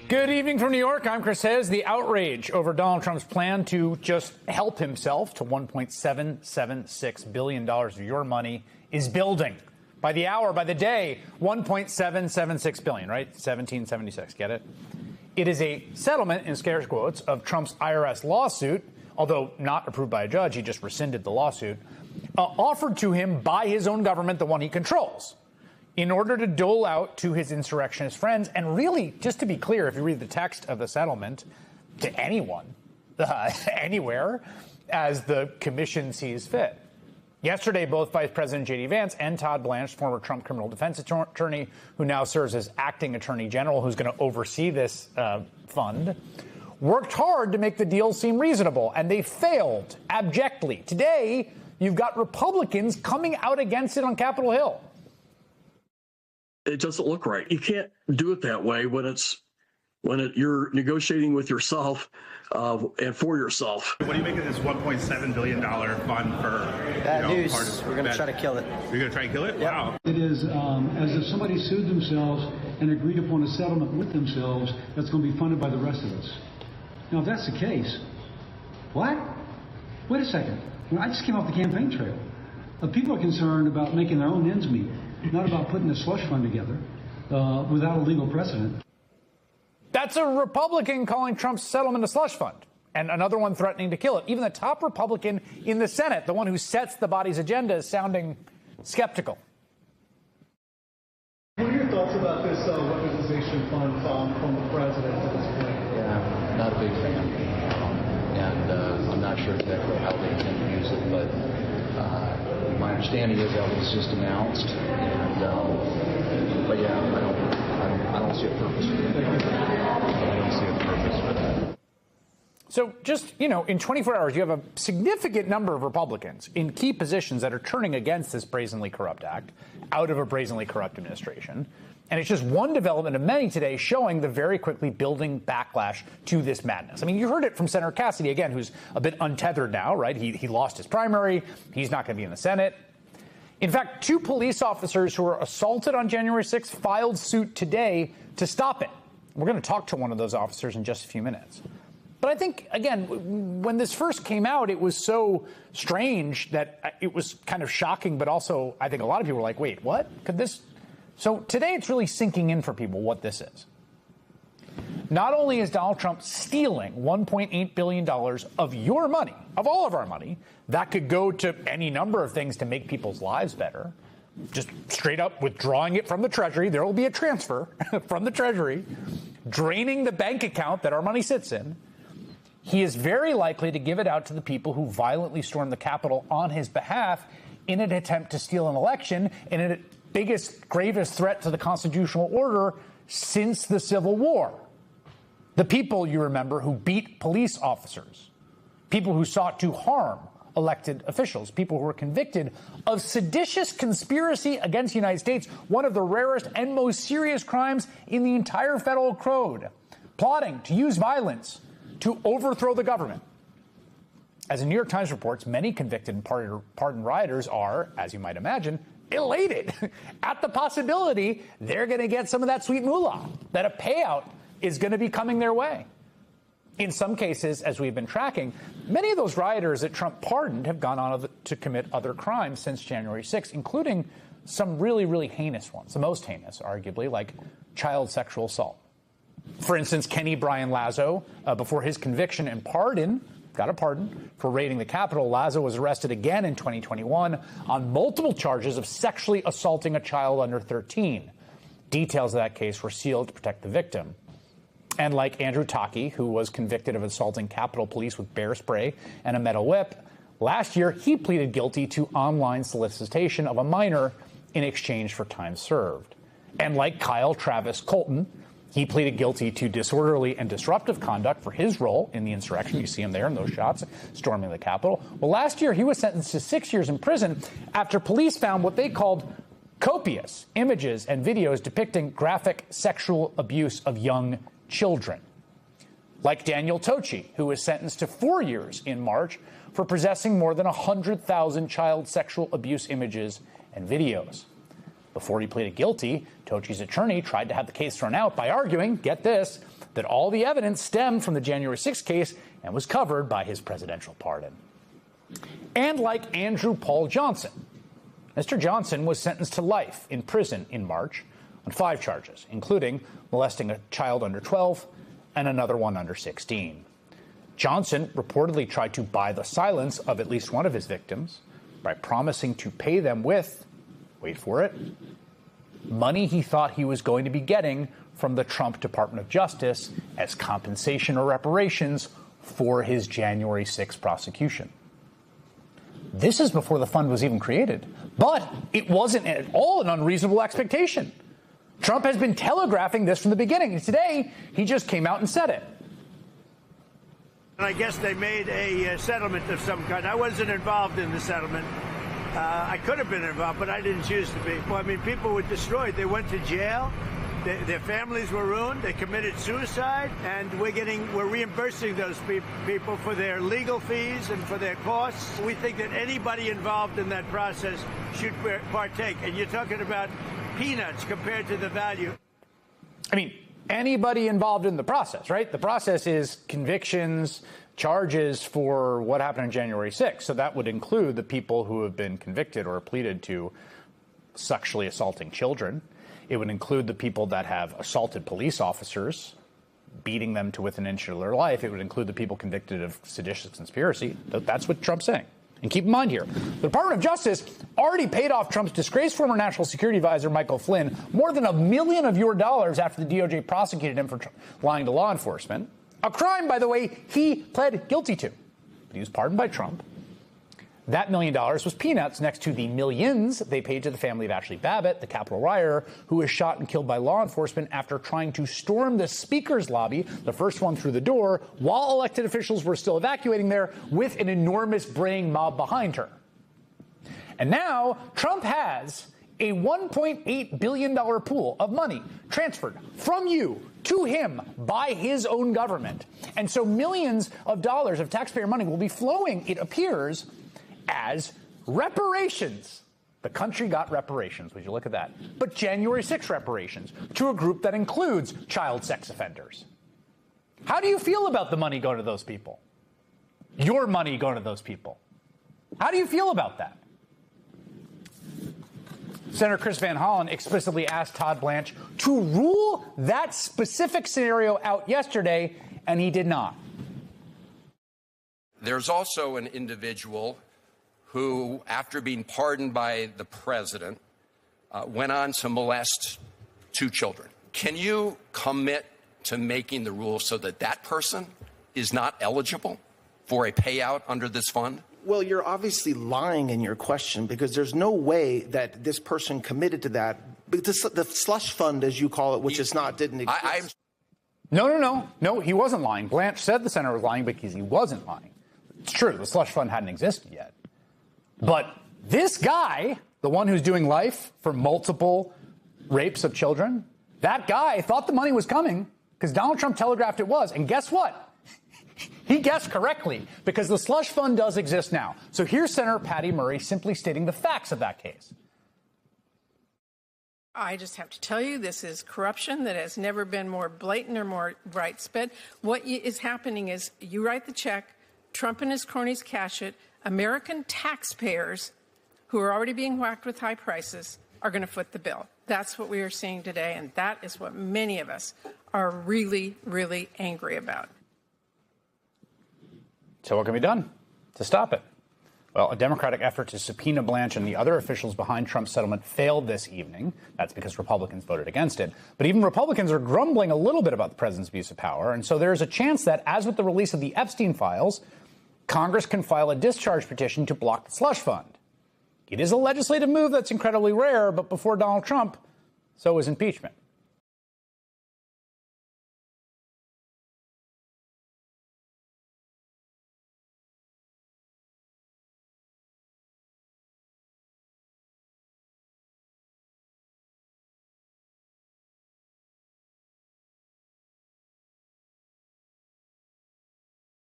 Good evening from New York. I'm Chris Hayes. The outrage over Donald Trump's plan to just help himself to $1.776 billion of your money is building. By the hour, by the day, $1.776 billion, right? 1776, get it? It is a settlement, in scare quotes, of Trump's IRS lawsuit, although not approved by a judge. He just rescinded the lawsuit, offered to him by his own government, the one he controls, in order to dole out to his insurrectionist friends. And really, just to be clear, if you read the text of the settlement, to anyone, anywhere, as the commission sees fit. Yesterday, both Vice President J.D. Vance and Todd Blanche, former Trump criminal defense attorney, who now serves as acting attorney general, who's going to oversee this fund, worked hard to make the deal seem reasonable, and they failed abjectly. Today, you've got Republicans coming out against it on Capitol Hill. It doesn't look right. You can't do it that way when you're negotiating with yourself and for yourself. What do you make of this $1.7 billion fund for bad news? We're going to try to kill it. You're going to try and kill it? Yep. Wow. It is as if somebody sued themselves and agreed upon a settlement with themselves that's going to be funded by the rest of us. Now, if that's the case, what? Wait a second. I just came off the campaign trail. People are concerned about making their own ends meet, not about putting a slush fund together without a legal precedent. That's a Republican calling Trump's settlement a slush fund, and another one threatening to kill it. Even the top Republican in the Senate, the one who sets the body's agenda, is sounding skeptical. What are your thoughts about this weaponization fund from the president at this point? Yeah, not a big fan. And I'm not sure exactly how they intend to use it, but my understanding is that was just announced. And, but yeah, I don't see a purpose for that. I don't see a purpose for that. So just, in 24 hours, you have a significant number of Republicans in key positions that are turning against this brazenly corrupt act out of a brazenly corrupt administration. And it's just one development of many today showing the very quickly building backlash to this madness. I mean, you heard it from Senator Cassidy, again, who's a bit untethered now, right? He lost his primary. He's not going to be in the Senate. In fact, 2 police officers who were assaulted on January 6th filed suit today to stop it. We're going to talk to one of those officers in just a few minutes. But I think, again, when this first came out, it was so strange that it was kind of shocking. But also, I think a lot of people were like, wait, what? Could this? So today it's really sinking in for people what this is. Not only is Donald Trump stealing $1.8 billion of your money, of all of our money, that could go to any number of things to make people's lives better, just straight up withdrawing it from the Treasury. There will be a transfer from the Treasury, draining the bank account that our money sits in. He is very likely to give it out to the people who violently stormed the Capitol on his behalf in an attempt to steal an election, in a biggest, gravest threat to the constitutional order since the Civil War. The people, you remember, who beat police officers, people who sought to harm elected officials, people who were convicted of seditious conspiracy against the United States, one of the rarest and most serious crimes in the entire federal code, plotting to use violence to overthrow the government. As the New York Times reports, many convicted and pardoned rioters are, as you might imagine, elated at the possibility they're going to get some of that sweet moolah, that a payout is going to be coming their way. In some cases, as we've been tracking, many of those rioters that Trump pardoned have gone on to commit other crimes since January 6th, including some really, really heinous ones, the most heinous, arguably, like child sexual assault. For instance, Kenny Brian Lazo, before his conviction and pardon, got a pardon for raiding the Capitol, Lazo was arrested again in 2021 on multiple charges of sexually assaulting a child under 13. Details of that case were sealed to protect the victim. And like Andrew Taki, who was convicted of assaulting Capitol Police with bear spray and a metal whip, last year he pleaded guilty to online solicitation of a minor in exchange for time served. And like Kyle Travis Colton, he pleaded guilty to disorderly and disruptive conduct for his role in the insurrection. You see him there in those shots, storming the Capitol. Well, last year he was sentenced to 6 years in prison after police found what they called copious images and videos depicting graphic sexual abuse of young children. Like Daniel Tochi, who was sentenced to 4 years in March for possessing more than 100,000 child sexual abuse images and videos. Before he pleaded guilty, Tochi's attorney tried to have the case thrown out by arguing, get this, that all the evidence stemmed from the January 6th case and was covered by his presidential pardon. And like Andrew Paul Johnson, Mr. Johnson was sentenced to life in prison in March on 5 charges, including molesting a child under 12 and another one under 16. Johnson reportedly tried to buy the silence of at least one of his victims by promising to pay them with, wait for it, money he thought he was going to be getting from the Trump Department of Justice as compensation or reparations for his January 6th prosecution. This is before the fund was even created, but it wasn't at all an unreasonable expectation. Trump has been telegraphing this from the beginning, and today he just came out and said it. I guess they made a settlement of some kind. I wasn't involved in the settlement. I could have been involved, but I didn't choose to be. Well, I mean, people were destroyed. They went to jail. Their families were ruined. They committed suicide, and we're reimbursing those people for their legal fees and for their costs. We think that anybody involved in that process should partake. And you're talking about peanuts compared to the value. I mean, anybody involved in the process, right? The process is convictions, charges for what happened on January 6th. So that would include the people who have been convicted or pleaded to sexually assaulting children. It would include the people that have assaulted police officers, beating them to within an inch of their life. It would include the people convicted of seditious conspiracy. That's what Trump's saying. And keep in mind here, the Department of Justice already paid off Trump's disgraced former national security advisor, Michael Flynn, more than $1 million of your dollars after the DOJ prosecuted him for lying to law enforcement. A crime, by the way, he pled guilty to. But he was pardoned by Trump. That $1 million was peanuts next to the millions they paid to the family of Ashley Babbitt, the Capitol rioter, who was shot and killed by law enforcement after trying to storm the Speaker's lobby, the first one through the door, while elected officials were still evacuating there with an enormous braying mob behind her. And now Trump has a $1.8 billion pool of money transferred from you to him by his own government. And so millions of dollars of taxpayer money will be flowing, it appears, as reparations. The country got reparations. Would you look at that? But January 6th reparations to a group that includes child sex offenders. How do you feel about the money going to those people? Your money going to those people. How do you feel about that? Senator Chris Van Hollen explicitly asked Todd Blanche to rule that specific scenario out yesterday, and he did not. There's also an individual who, after being pardoned by the president, went on to molest 2 children. Can you commit to making the rules so that that person is not eligible for a payout under this fund? Well, you're obviously lying in your question, because there's no way that this person committed to that. Because the slush fund, as you call it, which is not, didn't exist. No, he wasn't lying. Blanche said the senator was lying because he wasn't lying. It's true, the slush fund hadn't existed yet. But this guy, the one who's doing life for multiple rapes of children, that guy thought the money was coming because Donald Trump telegraphed it was. And guess what? He guessed correctly, because the slush fund does exist now. So here's Senator Patty Murray simply stating the facts of that case. I just have to tell you, this is corruption that has never been more blatant or more widespread. What is happening is you write the check, Trump and his cronies cash it, American taxpayers, who are already being whacked with high prices, are going to foot the bill. That's what we are seeing today, and that is what many of us are really, really angry about. So what can be done to stop it? Well, a Democratic effort to subpoena Blanche and the other officials behind Trump's settlement failed this evening. That's because Republicans voted against it. But even Republicans are grumbling a little bit about the president's abuse of power. And so there's a chance that, as with the release of the Epstein files, Congress can file a discharge petition to block the slush fund. It is a legislative move that's incredibly rare, but before Donald Trump, so is impeachment.